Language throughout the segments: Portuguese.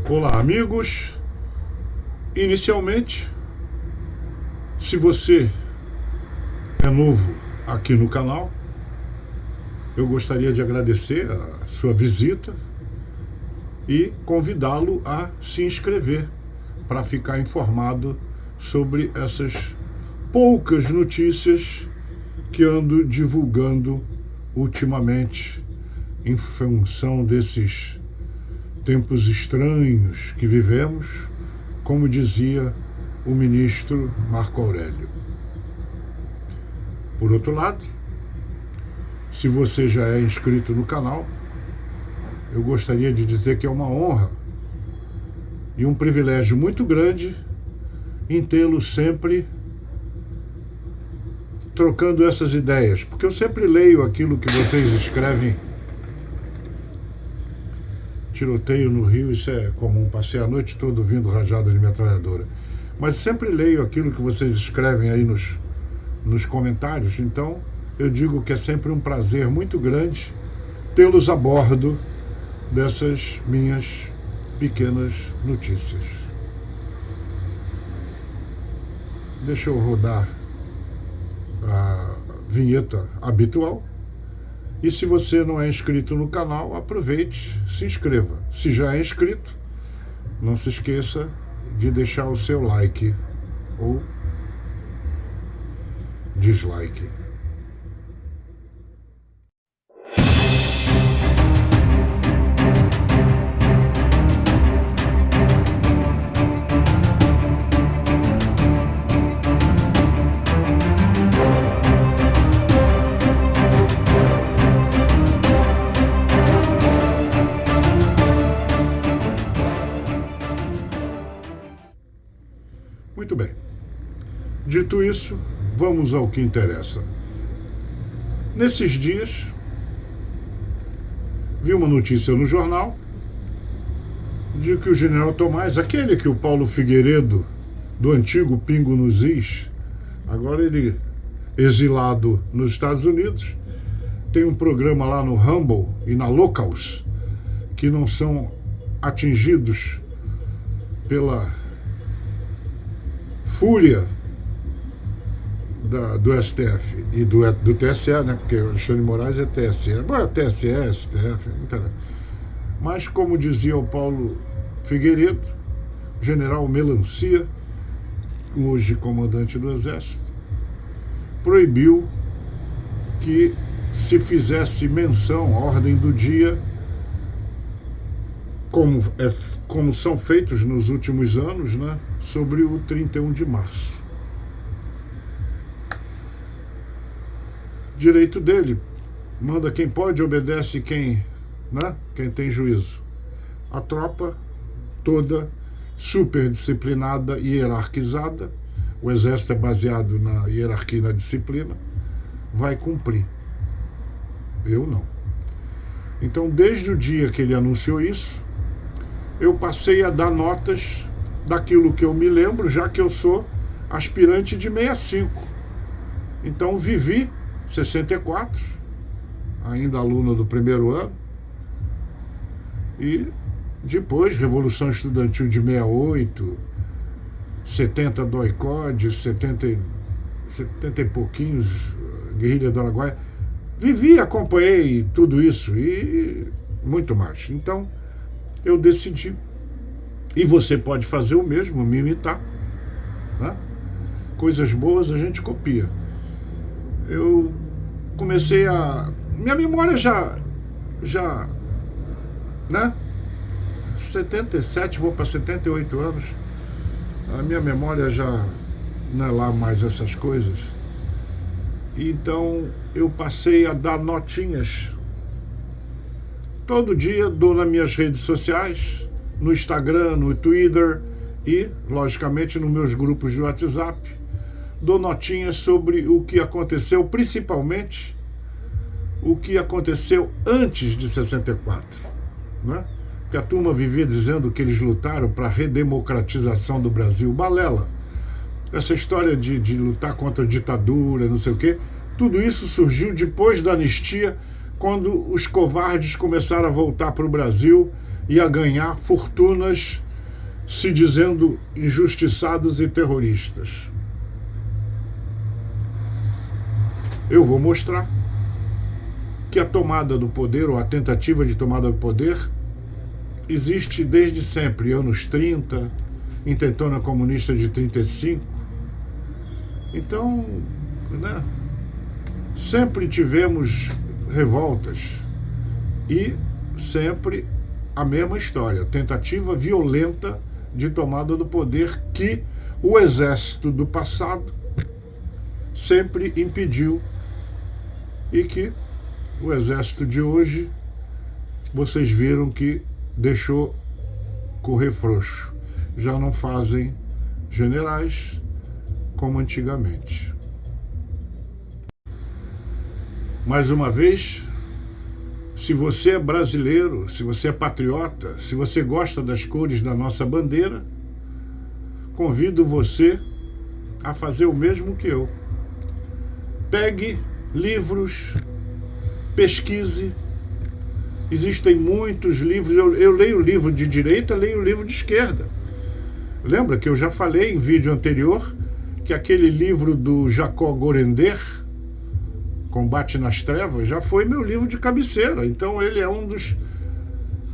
Olá, amigos. Inicialmente, se você é novo aqui no canal, eu gostaria de agradecer a sua visita e convidá-lo a se inscrever para ficar informado sobre essas poucas notícias que ando divulgando ultimamente em função desses tempos estranhos que vivemos, como dizia o ministro Marco Aurélio. Por outro lado, se você já é inscrito no canal, eu gostaria de dizer que é uma honra e um privilégio muito grande em tê-lo sempre trocando essas ideias, porque eu sempre leio aquilo que vocês escrevem. Tiroteio no Rio, isso é comum, passei a noite toda ouvindo rajada de metralhadora. Mas sempre leio aquilo que vocês escrevem aí nos comentários, então eu digo que é sempre um prazer muito grande tê-los a bordo dessas minhas pequenas notícias. Deixa eu rodar a vinheta habitual. E se você não é inscrito no canal, aproveite, se inscreva. Se já é inscrito, não se esqueça de deixar o seu like ou dislike. Muito bem. Dito isso, vamos ao que interessa. Nesses dias, vi uma notícia no jornal de que o general Tomás, aquele que o Paulo Figueiredo, do antigo Pingo nos Is, agora ele exilado nos Estados Unidos, tem um programa lá no Rumble e na Locals que não são atingidos pela fúria do STF e do TSE, né? Porque o Alexandre de Moraes é TSE. Bom, é TSE, STF, não interessa. Mas, como dizia o Paulo Figueiredo, general Melancia, hoje comandante do Exército, proibiu que se fizesse menção, ordem do dia, como são feitos nos últimos anos, né, sobre o 31 de março. Direito dele, manda quem pode, obedece quem tem juízo. A tropa toda super disciplinada e hierarquizada, o Exército é baseado na hierarquia e na disciplina, vai cumprir. Eu não. Então, desde o dia que ele anunciou isso, eu passei a dar notas daquilo que eu me lembro, já que eu sou aspirante de 65. Então, vivi 64, ainda aluno do primeiro ano, e depois Revolução Estudantil de 68, 70 do Oicode, 70 e pouquinhos, Guerrilha do Araguaia. Vivi, acompanhei tudo isso e muito mais. Então, eu decidi, e você pode fazer o mesmo, me imitar, né? Coisas boas a gente copia. Eu comecei a... Minha memória já né? 77, vou para 78 anos. A minha memória já não é lá mais essas coisas. Então, eu passei a dar notinhas. Todo dia dou nas minhas redes sociais, no Instagram, no Twitter e, logicamente, nos meus grupos de WhatsApp. Dou notinhas sobre o que aconteceu, principalmente o que aconteceu antes de 64, né? Porque a turma vivia dizendo que eles lutaram para a redemocratização do Brasil. Balela. Essa história de lutar contra a ditadura, não sei o quê, tudo isso surgiu depois da anistia, quando os covardes começaram a voltar para o Brasil e a ganhar fortunas se dizendo injustiçados e terroristas. Eu vou mostrar que a tomada do poder, ou a tentativa de tomada do poder, existe desde sempre, anos 30, intentona comunista de 35. Então, né, sempre tivemos revoltas e sempre a mesma história, tentativa violenta de tomada do poder que o exército do passado sempre impediu e que o exército de hoje, vocês viram que deixou correr frouxo. Já não fazem generais como antigamente. Mais uma vez, se você é brasileiro, se você é patriota, se você gosta das cores da nossa bandeira, convido você a fazer o mesmo que eu. Pegue livros, pesquise. Existem muitos livros. Eu leio livro de direita, leio livro de esquerda. Lembra que eu já falei em vídeo anterior que aquele livro do Jacó Gorender, Combate nas Trevas, já foi meu livro de cabeceira. Então ele é um dos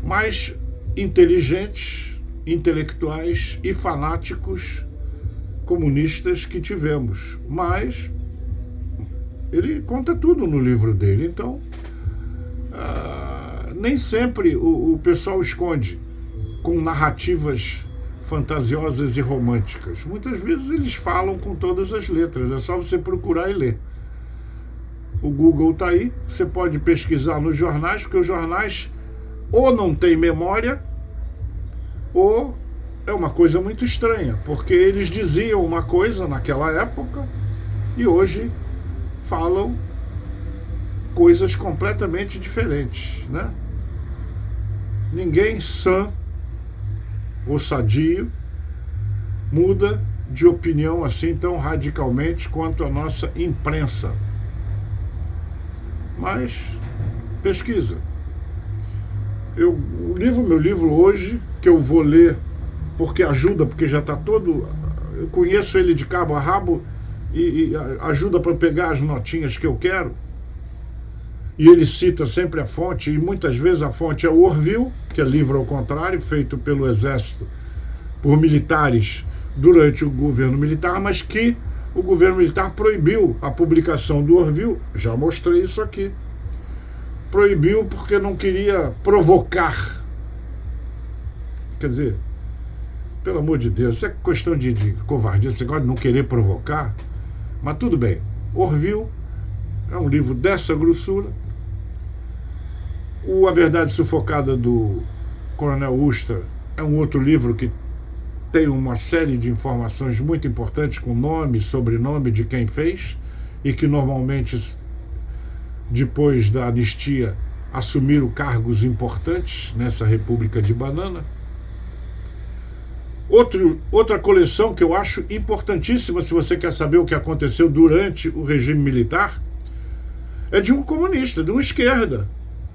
mais inteligentes, intelectuais e fanáticos comunistas que tivemos. Mas ele conta tudo no livro dele. Então, nem sempre o pessoal esconde com narrativas fantasiosas e românticas. Muitas vezes eles falam com todas as letras. É só você procurar e ler. O Google está aí, você pode pesquisar nos jornais, porque os jornais ou não têm memória, ou é uma coisa muito estranha, porque eles diziam uma coisa naquela época e hoje falam coisas completamente diferentes, né? Ninguém sã ou sadio muda de opinião assim tão radicalmente quanto a nossa imprensa. Mas pesquisa. Meu livro hoje, que eu vou ler porque ajuda, porque já está todo... Eu conheço ele de cabo a rabo e ajuda para pegar as notinhas que eu quero. E ele cita sempre a fonte, e muitas vezes a fonte é o Orville, que é livro ao contrário, feito pelo exército, por militares durante o governo militar, mas que o governo militar proibiu a publicação do Orville. Já mostrei isso aqui. Proibiu porque não queria provocar. Quer dizer, pelo amor de Deus, isso é questão de covardia, você gosta de não querer provocar, mas tudo bem. Orville é um livro dessa grossura. A Verdade Sufocada do Coronel Ustra é um outro livro que tem uma série de informações muito importantes com nome e sobrenome de quem fez e que normalmente, depois da anistia, assumiram cargos importantes nessa República de Banana. Outra coleção que eu acho importantíssima, se você quer saber o que aconteceu durante o regime militar, é de um comunista, de uma esquerda.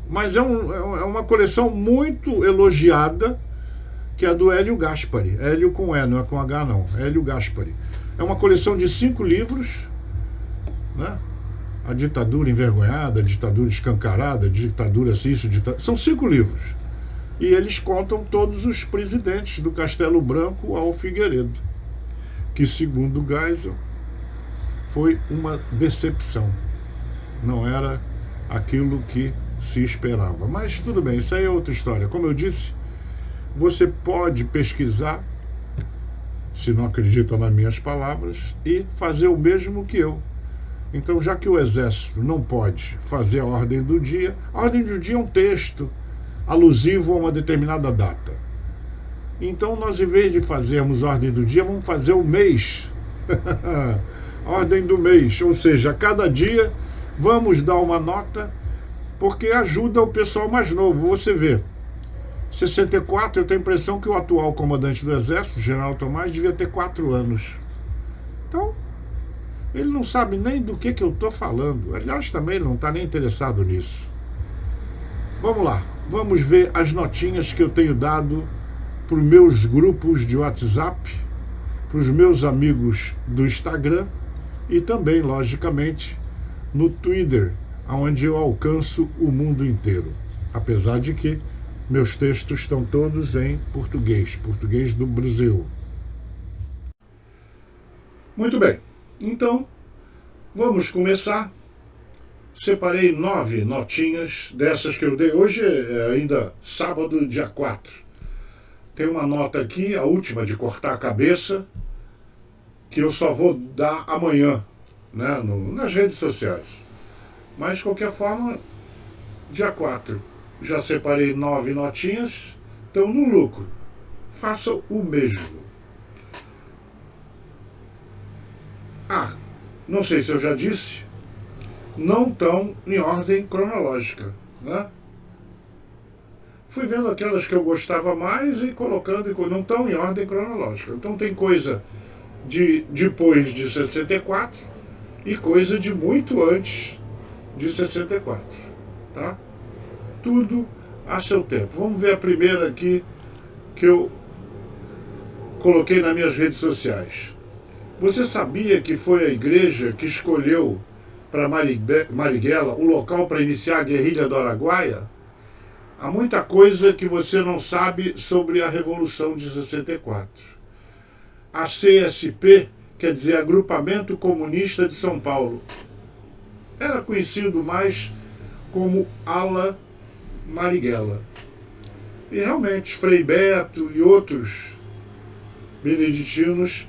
Mas é uma coleção muito elogiada, que é a do Hélio Gaspari. Hélio com E, não é com H não. Hélio Gaspari. É uma coleção de 5 livros, né? A ditadura envergonhada, a ditadura escancarada, a ditadura isso, são 5 livros. E eles contam todos os presidentes do Castelo Branco ao Figueiredo, que, segundo Geisel, foi uma decepção. Não era aquilo que se esperava. Mas tudo bem, isso aí é outra história. Como eu disse, você pode pesquisar, se não acredita nas minhas palavras, e fazer o mesmo que eu. Então, já que o Exército não pode fazer a ordem do dia é um texto alusivo a uma determinada data. Então, nós, em vez de fazermos a ordem do dia, vamos fazer o mês. A ordem do mês, ou seja, a cada dia vamos dar uma nota, porque ajuda o pessoal mais novo. Você vê, 64, eu tenho a impressão que o atual comandante do Exército, o General Tomás, devia ter 4 anos. Então, ele não sabe nem do que eu estou falando. Aliás, também ele não está nem interessado nisso. Vamos lá. vamos ver as notinhas que eu tenho dado para os meus grupos de WhatsApp, para os meus amigos do Instagram e também, logicamente, no Twitter, onde eu alcanço o mundo inteiro. Apesar de que meus textos estão todos em português, português do Brasil. Muito bem, então vamos começar. Separei 9 notinhas dessas que eu dei. Hoje é ainda sábado, dia 4. Tem uma nota aqui, a última de cortar a cabeça, que eu só vou dar amanhã, né, nas redes sociais. Mas, de qualquer forma, dia 4. Já separei 9 notinhas, estão no lucro. Faça o mesmo. Ah, não sei se eu já disse, não estão em ordem cronológica, né? Fui vendo aquelas que eu gostava mais e colocando, não estão em ordem cronológica. Então tem coisa de depois de 64 e coisa de muito antes de 64, tá? Tudo a seu tempo. Vamos ver a primeira aqui que eu coloquei nas minhas redes sociais. Você sabia que foi a igreja que escolheu para Marighella o local para iniciar a guerrilha do Araguaia? Há muita coisa que você não sabe sobre a Revolução de 64. A CSP, quer dizer Agrupamento Comunista de São Paulo, era conhecido mais como Ala Marighella. E realmente, Frei Beto e outros beneditinos.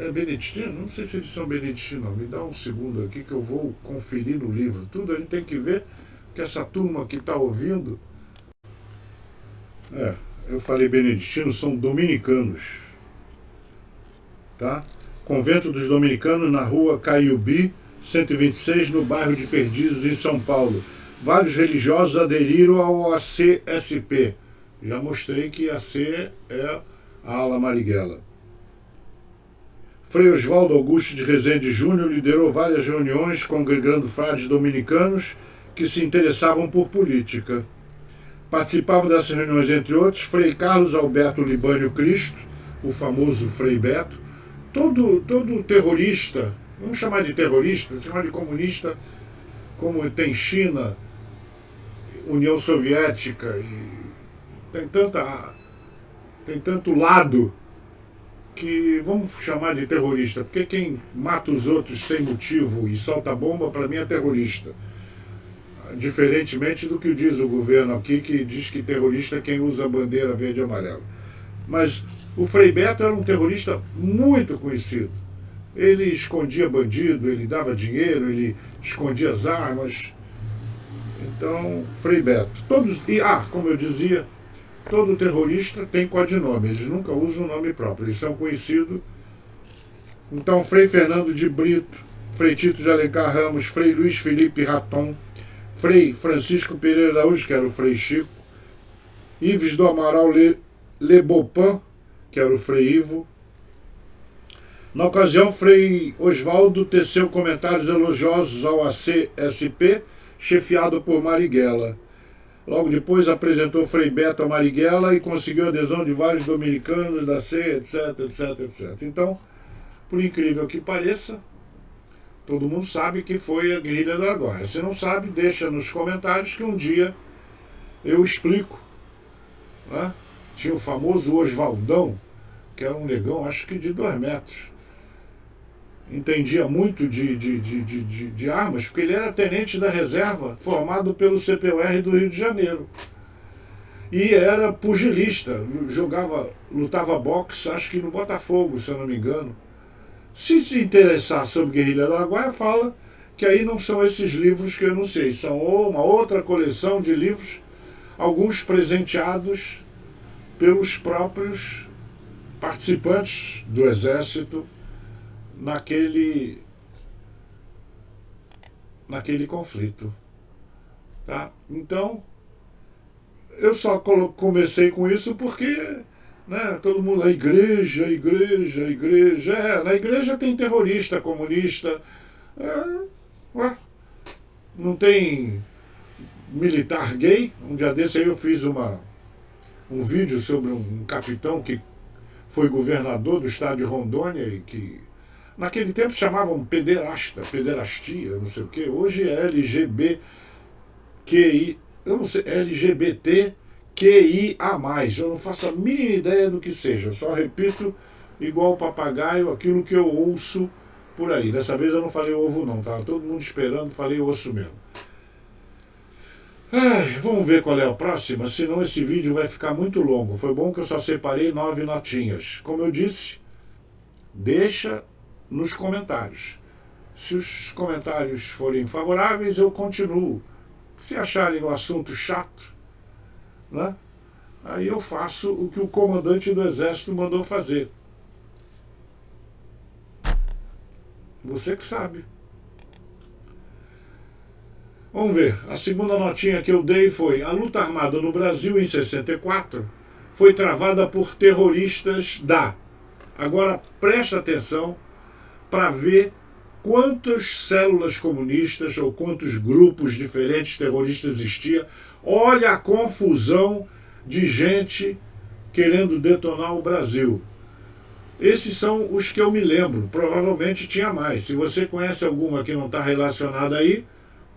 É beneditino? Não sei se eles são beneditinos. Me dá um segundo aqui que eu vou conferir no livro. Tudo a gente tem que ver, que essa turma que está ouvindo. Eu falei beneditinos, são dominicanos. Tá? Convento dos Dominicanos na rua Caiubi, 126, no bairro de Perdizes, em São Paulo. Vários religiosos aderiram ao ACSP. Já mostrei que a C é a Ala Marighella. Frei Oswaldo Augusto de Rezende Júnior liderou várias reuniões congregando frades dominicanos que se interessavam por política. Participavam dessas reuniões, entre outros, Frei Carlos Alberto Libânio Cristo, o famoso Frei Beto. Todo terrorista, vamos chamar de terrorista, chamar de comunista, como tem China, União Soviética, e tem tanto lado que vamos chamar de terrorista, porque quem mata os outros sem motivo e solta bomba, para mim é terrorista. Diferentemente do que diz o governo aqui, que diz que terrorista é quem usa a bandeira verde e amarela. Mas o Frei Beto era um terrorista muito conhecido. Ele escondia bandido, ele dava dinheiro, ele escondia as armas. Então, Frei Beto. Como eu dizia, todo terrorista tem codinome, eles nunca usam o nome próprio, eles são conhecidos. Então, Frei Fernando de Brito, Frei Tito de Alencar Ramos, Frei Luiz Felipe Raton, Frei Francisco Pereira Araújo, que era o Frei Chico, Ives do Amaral Lebopan, que era o Frei Ivo. Na ocasião, Frei Oswaldo teceu comentários elogiosos ao ACSP, chefiado por Marighella. Logo depois apresentou Frei Beto a Marighella e conseguiu a adesão de vários dominicanos da C, etc, etc, etc. Então, por incrível que pareça, todo mundo sabe que foi a guerrilha do Araguaia. Se não sabe, deixa nos comentários que um dia eu explico. Né? Tinha o famoso Oswaldão, que era um negão, acho que de 2 metros. Entendia muito de armas, porque ele era tenente da reserva, formado pelo CPUR do Rio de Janeiro. E era pugilista, lutava boxe, acho que no Botafogo, se eu não me engano. Se se interessar sobre guerrilha do Araguaia, fala que aí não são esses livros que eu anunciei, são uma outra coleção de livros, alguns presenteados pelos próprios participantes do Exército naquele conflito. Tá? Então, eu só comecei com isso porque, né, todo mundo, a igreja. Na igreja tem terrorista, comunista. Não tem militar gay. Um dia desse aí eu fiz um vídeo sobre um capitão que foi governador do estado de Rondônia e que naquele tempo chamavam pederastia, não sei o quê. Hoje é LGBTQI, eu não sei, LGBTQIA+. Eu não faço a mínima ideia do que seja. Eu só repito igual papagaio aquilo que eu ouço por aí. Dessa vez eu não falei ovo não, tava todo mundo esperando, falei osso mesmo. Vamos ver qual é a próxima, senão esse vídeo vai ficar muito longo. Foi bom que eu só separei 9 notinhas. Como eu disse, deixa nos comentários. Se os comentários forem favoráveis, eu continuo. Se acharem o assunto chato, né, aí eu faço o que o comandante do exército mandou fazer. Você que sabe. Vamos ver, a segunda notinha que eu dei foi: a luta armada no Brasil em 64 foi travada por terroristas da... Agora presta atenção para ver quantas células comunistas ou quantos grupos diferentes terroristas existiam. Olha a confusão de gente querendo detonar o Brasil. Esses são os que eu me lembro, provavelmente tinha mais. Se você conhece alguma que não está relacionada aí,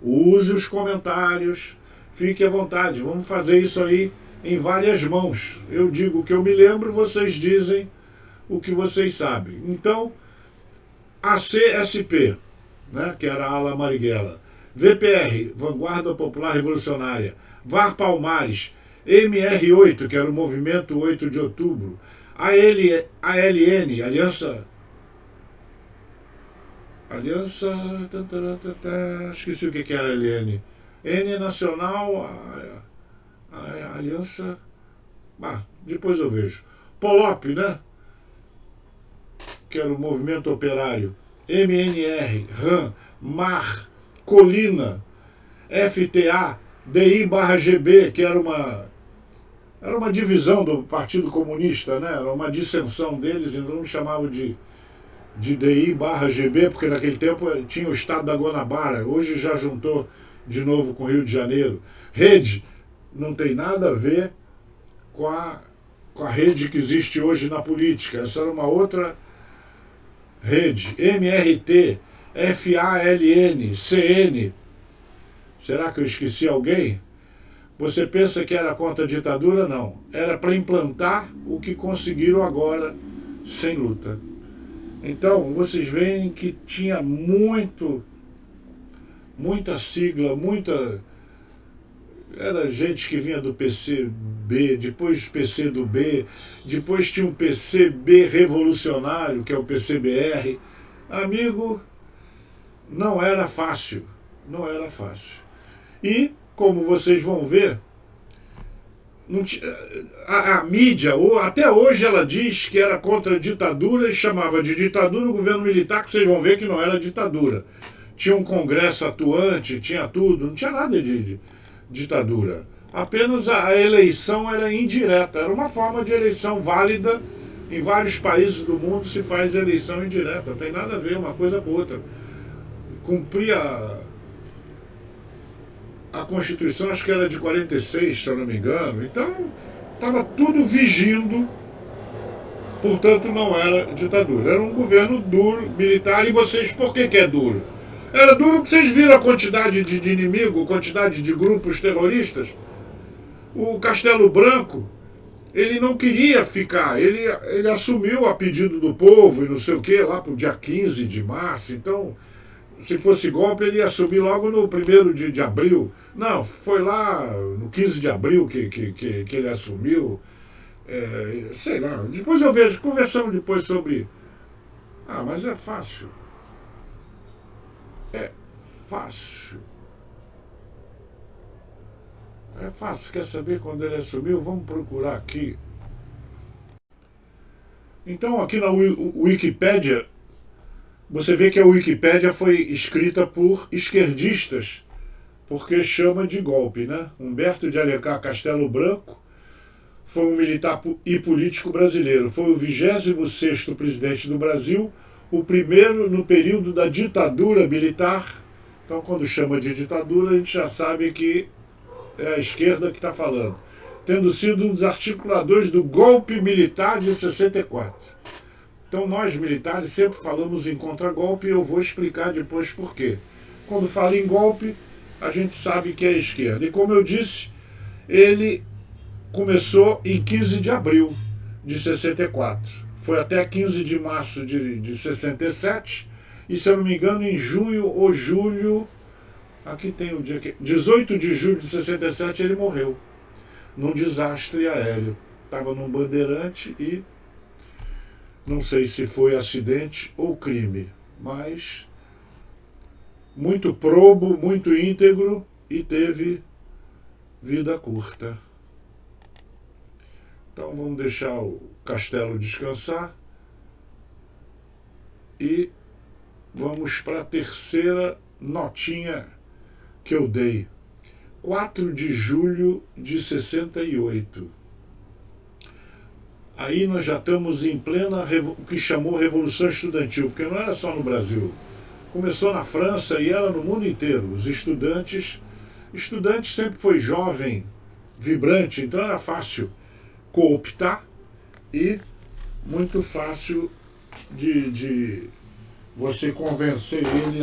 use os comentários, fique à vontade, vamos fazer isso aí em várias mãos. Eu digo o que eu me lembro, vocês dizem o que vocês sabem. Então, a CSP, né, que era a ala Marighella, VPR, Vanguarda Popular Revolucionária, VAR Palmares, MR8, que era o Movimento 8 de Outubro, ALN, Aliança, esqueci o que é a ALN. N Nacional, a Aliança, depois eu vejo. POLOP, né? Que era o Movimento Operário. MNR, RAM, MAR, Colina, FTA, DI/GB, que era uma divisão do Partido Comunista, né? Era uma dissensão deles, então não chamavam de DI/GB, porque naquele tempo tinha o estado da Guanabara, hoje já juntou de novo com o Rio de Janeiro. Rede não tem nada a ver com a rede que existe hoje na política, essa era uma outra rede. MRT, FALN, CN. Será que eu esqueci alguém? Você pensa que era contra a ditadura? Não. Era para implantar o que conseguiram agora sem luta. Então, vocês veem que tinha muita sigla, era gente que vinha do PCB, depois PCdoB, depois tinha um PCB revolucionário, que é o PCBR. Amigo, não era fácil, não era fácil. E, como vocês vão ver, a mídia, até hoje ela diz que era contra a ditadura e chamava de ditadura o governo militar, que vocês vão ver que não era ditadura. Tinha um congresso atuante, tinha tudo, não tinha nada de ditadura. Apenas a eleição era indireta, era uma forma de eleição válida. Em vários países do mundo se faz eleição indireta, não tem nada a ver uma coisa com outra. Cumpria a Constituição, acho que era de 46, se eu não me engano, então estava tudo vigindo, portanto não era ditadura, era um governo duro, militar. E vocês, por que é duro? Era duro porque vocês viram a quantidade de inimigo, a quantidade de grupos terroristas. O Castelo Branco, ele não queria ficar, ele assumiu a pedido do povo e não sei o que, lá para o dia 15 de março, então, se fosse golpe, ele ia assumir logo no 1º de abril. Não, foi lá no 15 de abril que ele assumiu, sei lá, depois eu vejo, conversamos depois sobre... mas é fácil. É fácil. É fácil, quer saber quando ele assumiu? Vamos procurar aqui. Então, aqui na Wikipédia, você vê que a Wikipédia foi escrita por esquerdistas, porque chama de golpe, né? Humberto de Alencar Castelo Branco foi um militar e político brasileiro. Foi o 26º presidente do Brasil, o primeiro no período da ditadura militar. Então, quando chama de ditadura, a gente já sabe que é a esquerda que está falando, tendo sido um dos articuladores do golpe militar de 64. Então nós militares sempre falamos em contragolpe e eu vou explicar depois por quê. Quando fala em golpe, a gente sabe que é a esquerda. E como eu disse, ele começou em 15 de abril de 64. Foi até 15 de março de 67. E se eu não me engano, em junho ou julho, aqui tem o dia que 18 de julho de 67 ele morreu num desastre aéreo. Estava num bandeirante e não sei se foi acidente ou crime, mas muito probo, muito íntegro e teve vida curta. Então vamos deixar o castelo descansar e vamos para a terceira notinha que eu dei. 4 de julho de 68. Aí nós já estamos em plena, o que chamou Revolução Estudantil, porque não era só no Brasil. Começou na França e era no mundo inteiro. Os estudantes sempre foi jovem, vibrante, então era fácil cooptar e muito fácil de você convencer ele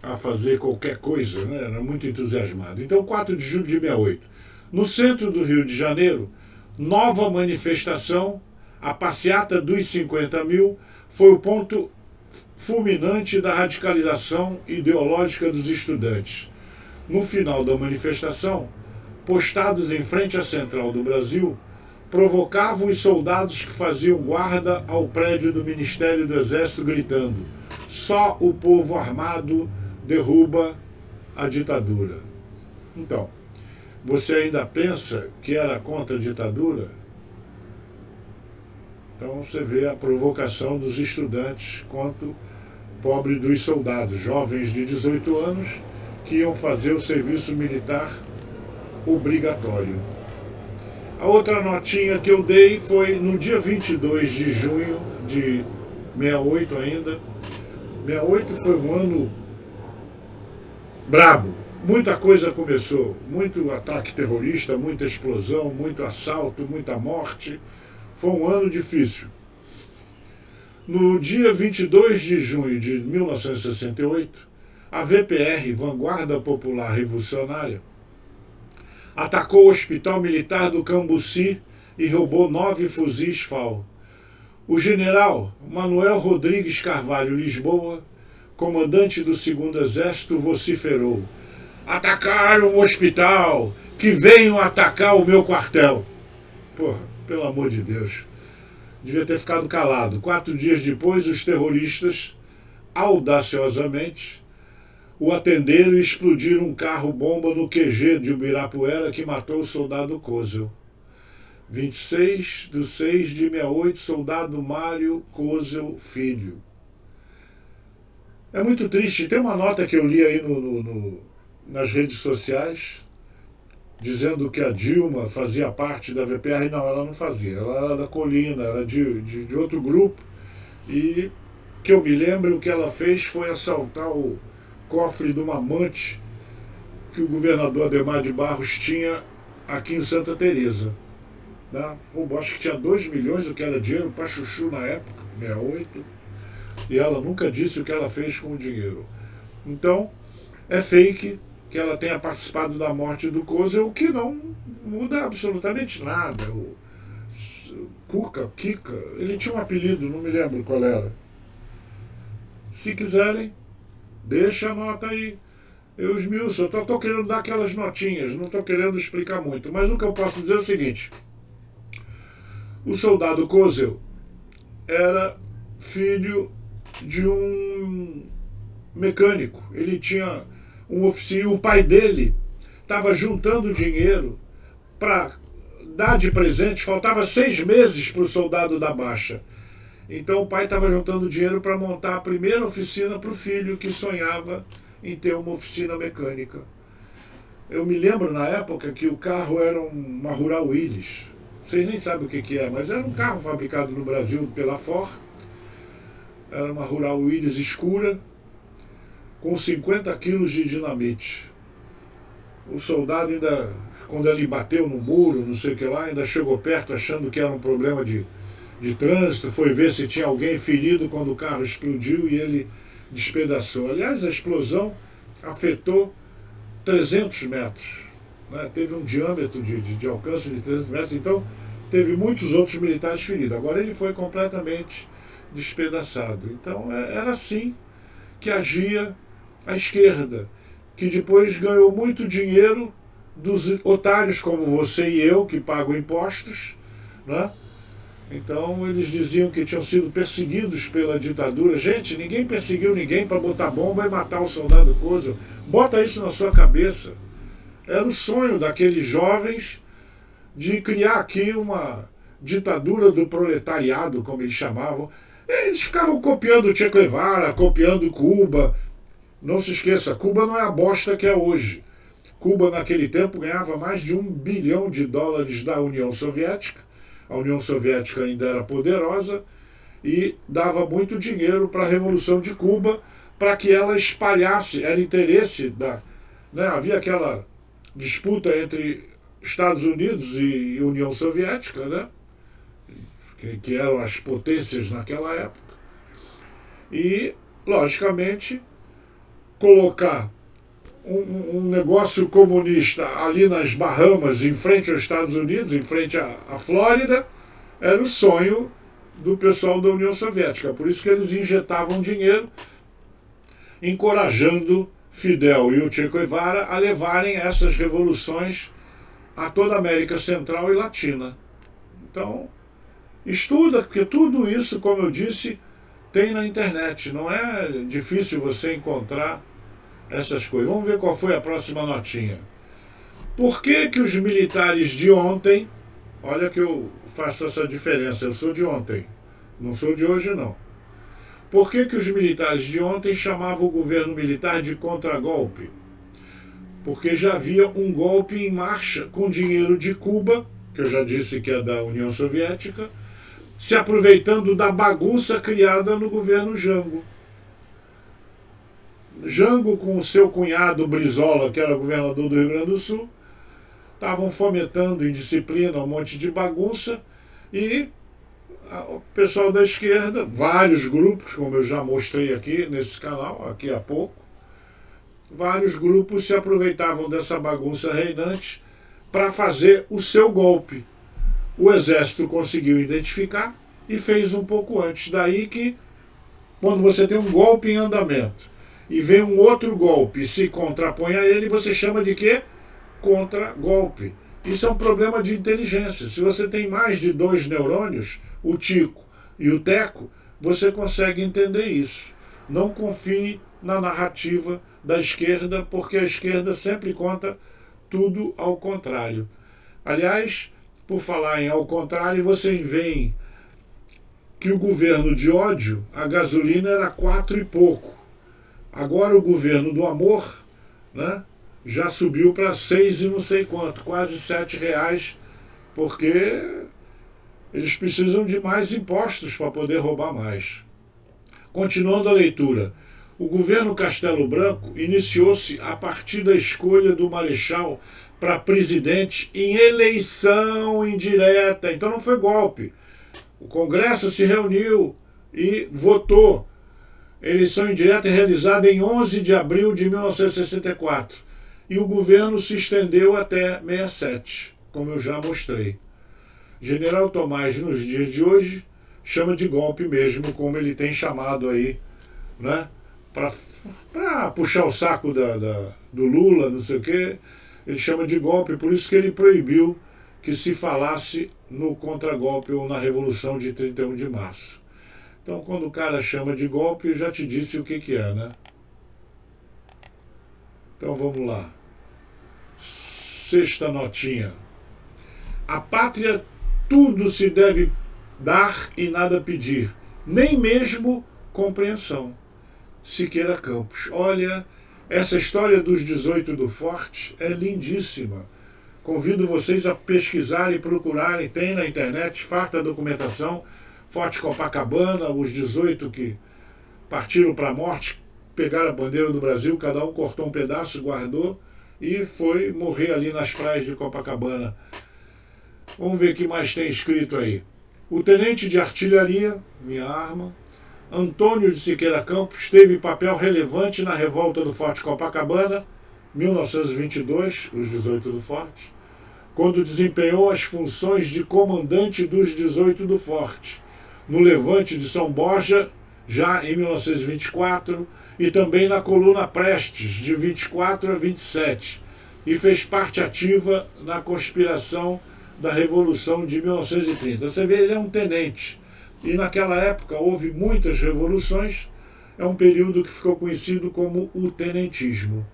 a fazer qualquer coisa, né? Era muito entusiasmado. Então, 4 de julho de 68. No centro do Rio de Janeiro, nova manifestação, a passeata dos 50 mil, foi o ponto fulminante da radicalização ideológica dos estudantes. No final da manifestação, postados em frente à Central do Brasil, provocavam os soldados que faziam guarda ao prédio do Ministério do Exército, gritando: só o povo armado derruba a ditadura. Então, você ainda pensa que era contra a ditadura? Então você vê a provocação dos estudantes contra o pobre dos soldados, jovens de 18 anos que iam fazer o serviço militar obrigatório. A outra notinha que eu dei foi no dia 22 de junho de 68 ainda. 68 foi um ano brabo. Muita coisa começou, muito ataque terrorista, muita explosão, muito assalto, muita morte. Foi um ano difícil. No dia 22 de junho de 1968, a VPR, Vanguarda Popular Revolucionária, atacou o Hospital Militar do Cambuci e roubou 9 fuzis FAL. O general Manuel Rodrigues Carvalho Lisboa, comandante do 2º Exército, vociferou: atacaram o hospital, que venham atacar o meu quartel. Porra, pelo amor de Deus. Devia ter ficado calado. 4 dias depois, os terroristas, audaciosamente, o atenderam e explodiram um carro-bomba no QG de Ibirapuera que matou o soldado Kozel. 26 de 6 de 68, soldado Mário Kozel Filho. É muito triste. Tem uma nota que eu li aí nas redes sociais, dizendo que a Dilma fazia parte da VPR. Não, ela não fazia. Ela era da Colina, era de outro grupo. E que eu me lembro, o que ela fez foi assaltar o cofre de uma amante que o governador Adhemar de Barros tinha aqui em Santa Teresa. Né? Acho que tinha 2 milhões, o que era dinheiro para chuchu na época, 68. E ela nunca disse o que ela fez com o dinheiro. Então, é fake que ela tenha participado da morte do Kozel, o que não muda absolutamente nada. O Cuca, Kika, ele tinha um apelido, não me lembro qual era. Se quiserem, deixa a nota aí. Eu esmiuço, eu estou querendo dar aquelas notinhas, não estou querendo explicar muito. Mas o que eu posso dizer é o seguinte: o soldado Kozel era filho de um mecânico. Ele tinha um oficina, o pai dele estava juntando dinheiro para dar de presente, faltava 6 meses para o soldado da baixa. Então o pai estava juntando dinheiro para montar a primeira oficina para o filho que sonhava em ter uma oficina mecânica. Eu me lembro na época que o carro era uma Rural Willys. Vocês nem sabem o que é, mas era um carro fabricado no Brasil pela Ford. Era uma Rural Willys escura, com 50 quilos de dinamite. O soldado ainda, quando ele bateu no muro, não sei o que lá, ainda chegou perto achando que era um problema de trânsito, foi ver se tinha alguém ferido quando o carro explodiu e ele despedaçou. Aliás, a explosão afetou 300 metros, né? Teve um diâmetro de alcance de 300 metros, então teve muitos outros militares feridos. Agora ele foi completamente despedaçado. Então era assim que agia a esquerda, que depois ganhou muito dinheiro dos otários como você e eu, que pagam impostos, né? Então eles diziam que tinham sido perseguidos pela ditadura. Gente, ninguém perseguiu ninguém para botar bomba e matar o soldado Kozel. Bota isso na sua cabeça. Era o sonho daqueles jovens de criar aqui uma ditadura do proletariado, como eles chamavam. Eles ficavam copiando o Che Guevara, copiando Cuba. Não se esqueça, Cuba não é a bosta que é hoje. Cuba, naquele tempo, ganhava mais de $1 bilhão da União Soviética. A União Soviética ainda era poderosa e dava muito dinheiro para a Revolução de Cuba para que ela espalhasse, era interesse da... Né, havia aquela disputa entre Estados Unidos e União Soviética, né, que eram as potências naquela época. E, logicamente, colocar um negócio comunista ali nas Bahamas, em frente aos Estados Unidos, em frente à Flórida, era o sonho do pessoal da União Soviética. Por isso que eles injetavam dinheiro, encorajando Fidel e o Che Guevara a levarem essas revoluções a toda a América Central e Latina. Então, estuda, porque tudo isso, como eu disse, tem na internet. Não é difícil você encontrar essas coisas. Vamos ver qual foi a próxima notinha. Por que que os militares de ontem, olha que eu faço essa diferença, eu sou de ontem, não sou de hoje não. Por que que os militares de ontem chamavam o governo militar de contragolpe? Porque já havia um golpe em marcha com dinheiro de Cuba, que eu já disse que é da União Soviética, se aproveitando da bagunça criada no governo Jango. Jango, com o seu cunhado Brizola, que era governador do Rio Grande do Sul, estavam fomentando indisciplina, um monte de bagunça, e o pessoal da esquerda, vários grupos, como eu já mostrei aqui nesse canal, aqui há pouco, vários grupos se aproveitavam dessa bagunça reinante para fazer o seu golpe. O exército conseguiu identificar e fez um pouco antes. Daí que, quando você tem um golpe em andamento e vem um outro golpe e se contrapõe a ele, você chama de quê? Contra-golpe. Isso é um problema de inteligência. Se você tem mais de 2 neurônios, o Tico e o Teco, você consegue entender isso. Não confie na narrativa da esquerda, porque a esquerda sempre conta tudo ao contrário. Aliás, por falar em ao contrário, você vê que o governo de ódio, a gasolina era 4 e pouco. Agora o governo do amor, né, já subiu para 6 e não sei quanto, quase R$7, porque eles precisam de mais impostos para poder roubar mais. Continuando a leitura. O governo Castelo Branco iniciou-se a partir da escolha do Marechal para presidente em eleição indireta. Então não foi golpe. O Congresso se reuniu e votou. Eleição indireta realizada em 11 de abril de 1964. E o governo se estendeu até 67, como eu já mostrei. General Tomás, nos dias de hoje, chama de golpe mesmo, como ele tem chamado aí, né? Para puxar o saco do Lula, não sei o quê, ele chama de golpe, por isso que ele proibiu que se falasse no contragolpe ou na Revolução de 31 de março. Então, quando o cara chama de golpe, eu já te disse o que que é, né? Então, vamos lá. Sexta notinha. A pátria tudo se deve dar e nada pedir, nem mesmo compreensão. Siqueira Campos. Olha, essa história dos 18 do Forte é lindíssima. Convido vocês a pesquisarem e procurarem. Tem na internet, farta documentação. Forte Copacabana, os 18 que partiram para a morte, pegaram a bandeira do Brasil, cada um cortou um pedaço, guardou e foi morrer ali nas praias de Copacabana. Vamos ver o que mais tem escrito aí. O tenente de artilharia, minha arma, Antônio de Siqueira Campos, teve papel relevante na revolta do Forte Copacabana, 1922, os 18 do Forte, quando desempenhou as funções de comandante dos 18 do Forte, no levante de São Borja, já em 1924, e também na coluna Prestes, de 24 a 27, e fez parte ativa na conspiração da Revolução de 1930. Você vê, ele é um tenente. E naquela época houve muitas revoluções, é um período que ficou conhecido como o tenentismo.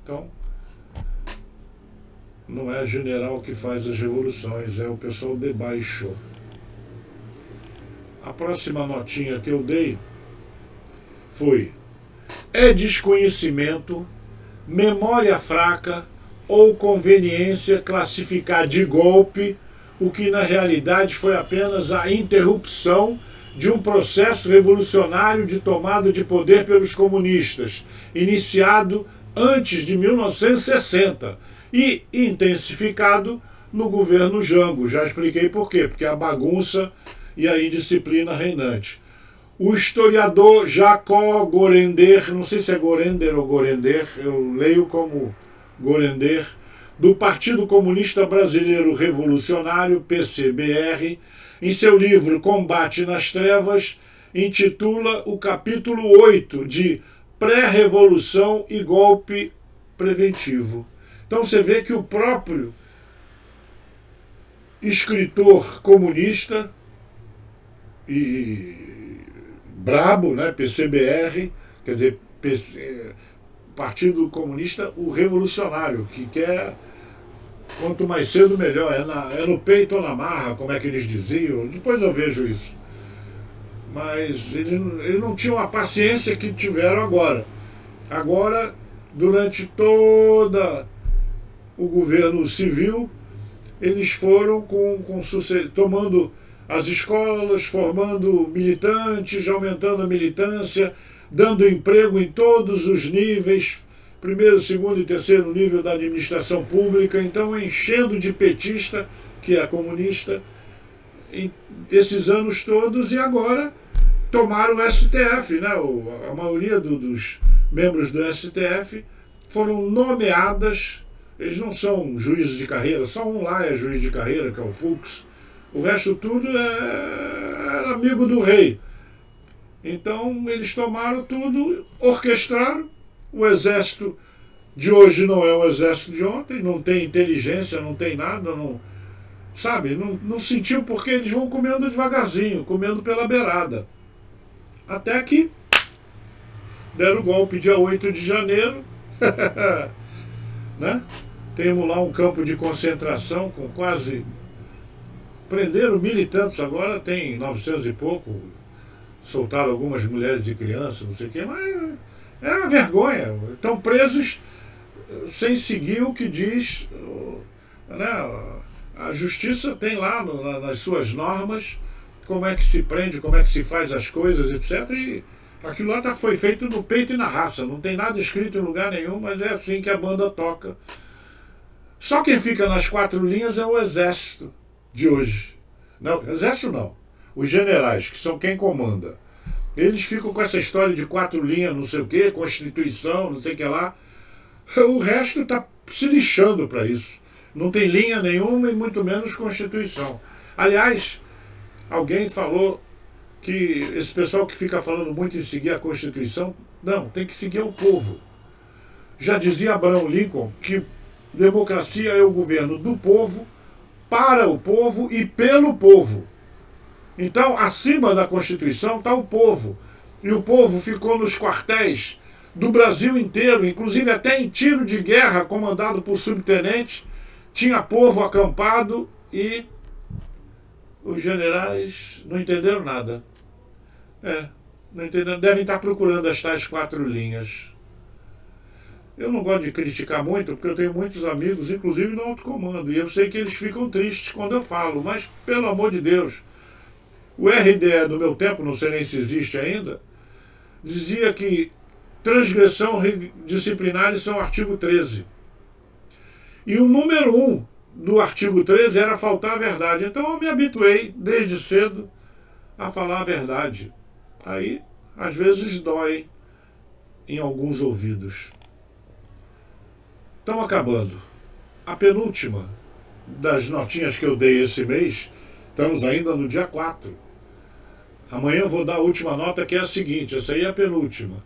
Então, não é general que faz as revoluções, é o pessoal de baixo. A próxima notinha que eu dei foi: é desconhecimento, memória fraca ou conveniência classificar de golpe o que na realidade foi apenas a interrupção de um processo revolucionário de tomada de poder pelos comunistas, iniciado antes de 1960 e intensificado no governo Jango. Já expliquei por quê, porque a bagunça e a indisciplina reinante. O historiador Jacob Gorender, não sei se é Gorender ou Gorender, eu leio como Gorender, do Partido Comunista Brasileiro Revolucionário, PCBR, em seu livro Combate nas Trevas, intitula o capítulo 8 de Pré-Revolução e Golpe Preventivo. Então você vê que o próprio escritor comunista e brabo, né, PCBR, quer dizer, Partido Comunista, o revolucionário, que quer quanto mais cedo melhor, é no peito ou na marra, como é que eles diziam, depois eu vejo isso. Mas eles não tinham a paciência que tiveram agora. Agora, durante toda o governo civil, eles foram tomando as escolas, formando militantes, aumentando a militância, dando emprego em todos os níveis, primeiro, segundo e terceiro nível da administração pública, então enchendo de petista, que é comunista, esses anos todos, e agora tomaram o STF, né? A maioria dos membros do STF foram nomeadas, eles não são juízes de carreira, só um lá é juiz de carreira, que é o Fux, o resto tudo era amigo do rei. Então eles tomaram tudo, orquestraram. O exército de hoje não é o exército de ontem, não tem inteligência, não tem nada, não, sabe? Não sentiu porque eles vão comendo devagarzinho, comendo pela beirada. Até que deram o golpe dia 8 de janeiro, né? Temos lá um campo de concentração com quase... Prenderam militantes, agora tem 900 e pouco, soltaram algumas mulheres e crianças, não sei o quê, mas é uma vergonha. Estão presos sem seguir o que diz, né? A justiça tem lá nas suas normas como é que se prende, como é que se faz as coisas, etc. E aquilo lá foi feito no peito e na raça, não tem nada escrito em lugar nenhum, mas é assim que a banda toca. Só quem fica nas quatro linhas é o exército de hoje. Não, exército não. Os generais, que são quem comanda. Eles ficam com essa história de quatro linhas, não sei o quê, Constituição, não sei o que lá. O resto está se lixando para isso. Não tem linha nenhuma e muito menos Constituição. Aliás, alguém falou que esse pessoal que fica falando muito em seguir a Constituição, não, tem que seguir o povo. Já dizia Abraham Lincoln que democracia é o governo do povo, para o povo e pelo povo. Então, acima da Constituição está o povo. E o povo ficou nos quartéis do Brasil inteiro, inclusive até em tiro de guerra, comandado por subtenentes, tinha povo acampado e os generais não entenderam nada. Não entenderam, devem estar procurando as tais quatro linhas. Eu não gosto de criticar muito, porque eu tenho muitos amigos, inclusive no alto comando, e eu sei que eles ficam tristes quando eu falo, mas, pelo amor de Deus, o RDE do meu tempo, não sei nem se existe ainda, dizia que transgressão disciplinar, isso é o artigo 13. E o número 1 do artigo 13 era faltar a verdade. Então eu me habituei, desde cedo, a falar a verdade. Aí, às vezes, dói em alguns ouvidos. Estamos acabando. A penúltima das notinhas que eu dei esse mês, estamos ainda no dia 4. Amanhã eu vou dar a última nota, que é a seguinte, essa aí é a penúltima.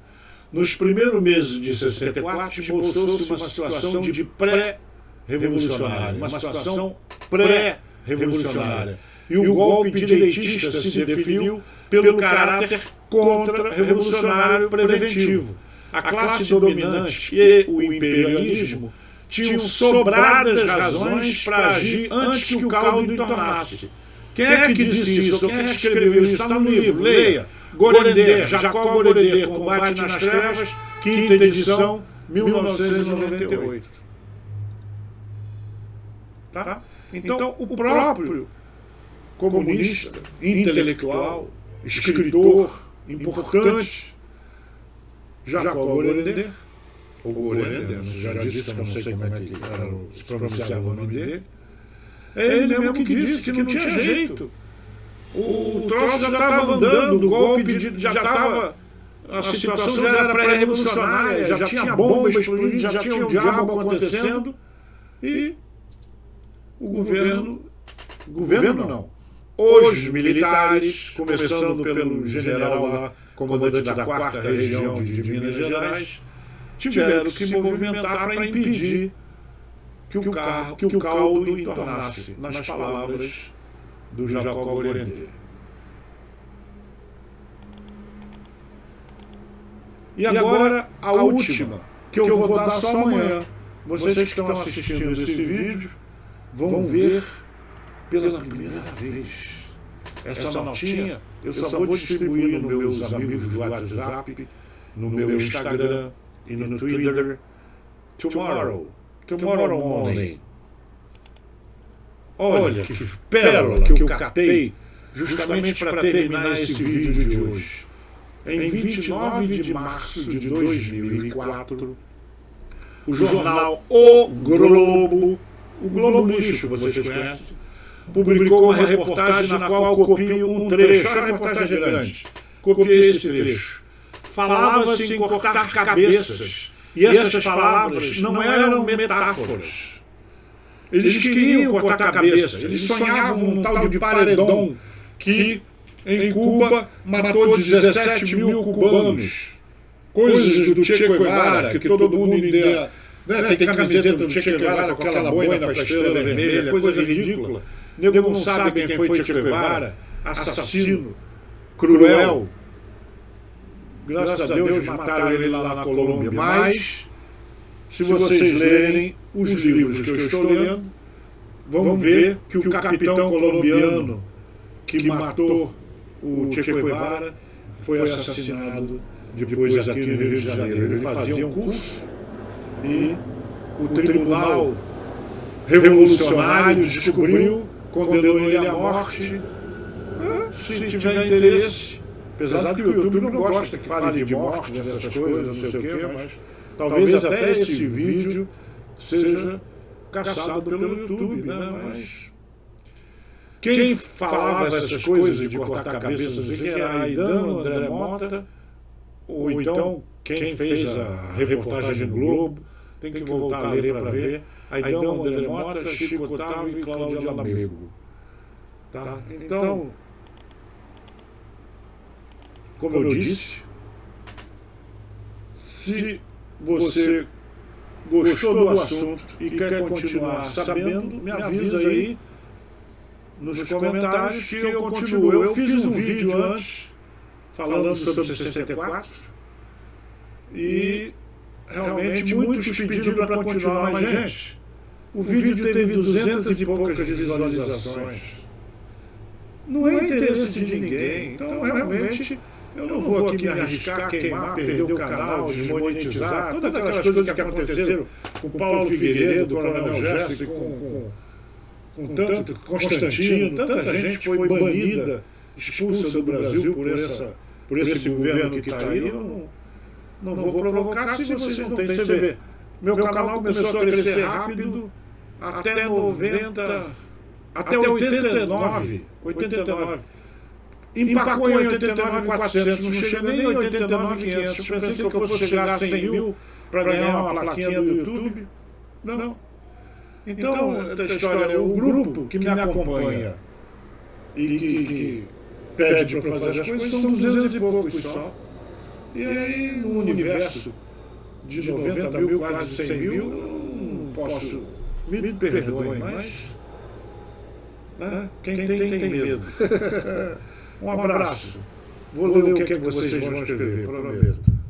Nos primeiros meses de 64, esboçou-se uma situação de pré-revolucionária, uma situação pré-revolucionária. E o golpe direitista se definiu pelo caráter contra-revolucionário preventivo. A classe dominante e o imperialismo tinham sobradas razões para agir antes que o caldo entornasse. Quem é que disse isso? Quem é que escreveu isso? Está no livro, leia. Gorender, Jacó Gorender, Combate nas Trevas, quinta edição, 1998. Tá? Então, o próprio comunista, intelectual, escritor, importante, Jacó Gorender, ou Gorender, já disse que eu não sei como é que se pronunciava o nome dele, é ele mesmo que disse que não tinha jeito. O troço já estava andando, o golpe já estava... A situação já era pré-revolucionária, já tinha bomba explodindo, já tinha um diabo acontecendo, e o governo não. Os militares, começando pelo general lá, comandante da 4ª região de Minas Gerais, tiveram que se movimentar para impedir que o caldo entornasse, nas palavras do Jacó Gorender. E agora a última, que eu vou dar só amanhã. Vocês que estão assistindo esse vídeo vão ver pela primeira vez. Essa notinha eu só vou distribuir nos meus amigos do WhatsApp, no meu Instagram e no Twitter tomorrow morning. Olha que pérola que eu catei justamente para terminar esse vídeo de hoje. Em 29 de março de 2004, o jornal O Globo Lixo, vocês conhecem, publicou uma reportagem na qual copio um trecho. A reportagem é grande. Copiei esse trecho. Falava-se em cortar cabeças. E essas palavras não eram metáforas. Eles queriam cortar cabeça. Eles sonhavam um tal de paredão que, em Cuba, matou 17 mil cubanos. Coisas do Che Guevara, que todo mundo ainda... Tem camiseta do Che Guevara com aquela boina com a estrela vermelha, coisa ridícula. Nego não sabe quem foi Che Guevara, assassino, cruel. Graças a Deus mataram ele lá na Colômbia. Mas, se vocês lerem os livros que eu estou lendo, vão ver que o capitão colombiano que matou o Che Guevara foi assassinado depois aqui no Rio de Janeiro. Ele fazia um curso e o tribunal revolucionário descobriu, condenou ele à morte. Se tiver interesse, apesar de que o YouTube não gosta que fale de morte, dessas coisas, não sei o quê, mas talvez até esse vídeo seja caçado pelo YouTube, né? Mas quem falava essas coisas de cortar cabeças era Aidano André Mota, ou então quem fez a reportagem no Globo, tem que voltar a ler para ver, Aidano André Mota, Chico Otávio e Cláudio Alamego. Tá? Então, como eu disse, se você gostou do assunto e quer continuar sabendo, me avisa aí nos comentários que eu continuo. Eu fiz um vídeo antes falando sobre 64 e realmente muitos pediram para continuar, mas gente, o vídeo teve 200 e poucas visualizações. Não é interesse de ninguém, então realmente eu não vou aqui me arriscar, queimar, perder o canal, desmonetizar, todas aquelas coisas que aconteceram com Paulo Figueiredo, Coronel Gerson, com tanto Constantino, tanta gente foi banida, expulsa do Brasil por esse governo que está aí, eu não vou provocar se vocês não têm. Você vê, meu canal começou a crescer rápido até 90, até 89. Empacou em 89.400, não chega nem em 89.500. Eu pensei que eu fosse chegar a 100 mil para ganhar uma plaquinha do YouTube. Não. Então, a história é o grupo que me acompanha e que pede para fazer as coisas são 200 e poucos só. E aí, no universo de 90 mil, quase 100 mil, eu não posso, me perdoem, mas quem tem medo. Um abraço. Vou ler o que vocês vão escrever, prometo.